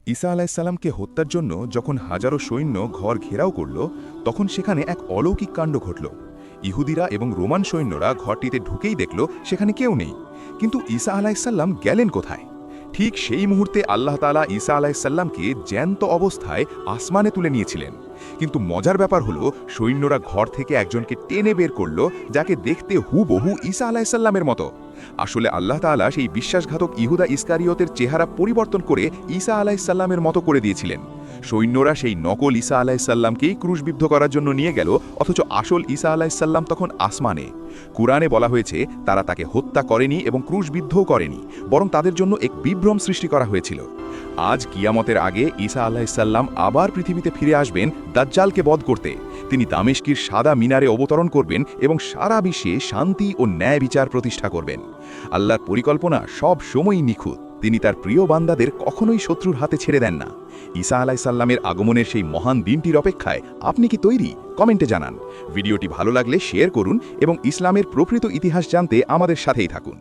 ঈসা আলাইসাল্লামকে হত্যার জন্য যখন হাজারো সৈন্য ঘর ঘেরাও করল তখন সেখানে এক অলৌকিক কাণ্ড ঘটল। ইহুদিরা এবং রোমান সৈন্যরা ঘরটিতে ঢুকেই দেখল সেখানে কেউ নেই, কিন্তু ঈসা আলাইসাল্লাম গেলেন কোথায়? ঠিক সেই মুহূর্তে আল্লাহ তাআলা ঈসা আলাইসাল্লামকে জ্যান্ত অবস্থায় আসমানে তুলে নিয়েছিলেন। কিন্তু মজার ব্যাপার হলো, সৈন্যরা ঘর থেকে একজনকে টেনে বের করল, যাকে দেখতে হুবহু ঈসা আলাইসাল্লামের মতো। আসলে আল্লাহ তাআলা সেই বিশ্বাসঘাতক ইহুদা ইসকারিয়তের চেহারা পরিবর্তন করে ঈসা আলাইসাল্লামের মতো করে দিয়েছিলেন। সৈন্যরা সেই নকল ঈসা আলাইসাল্লামকেই ক্রুশবিদ্ধ করার জন্য নিয়ে গেল, অথচ আসল ঈসা আলাইসাল্লাম তখন আসমানে। কুরআনে বলা হয়েছে তারা তাকে হত্যা করেনি এবং ক্রুশবিদ্ধও করেনি, বরং তাদের জন্য এক বিভ্রম সৃষ্টি করা হয়েছিল। আজ কিয়ামতের আগে ঈসা আলাইসাল্লাম আবার পৃথিবীতে ফিরে আসবেন দাজ্জালকে বধ করতে। তিনি দামেস্কের সাদা মিনারে অবতরণ করবেন এবং সারা বিশ্বে শান্তি ও ন্যায় বিচার প্রতিষ্ঠা করবেন। আল্লাহর পরিকল্পনা সব সময়ই নিখুঁত। তিনি তার প্রিয় বান্দাদের কখনোই শত্রুর হাতে ছেড়ে দেন না। ঈসা আলাইসাল্লামের আগমনের সেই মহান দিনটির অপেক্ষায় আপনি কি তৈরি? কমেন্টে জানান। ভিডিওটি ভালো লাগলে শেয়ার করুন এবং ইসলামের প্রকৃত ইতিহাস জানতে আমাদের সাথেই থাকুন।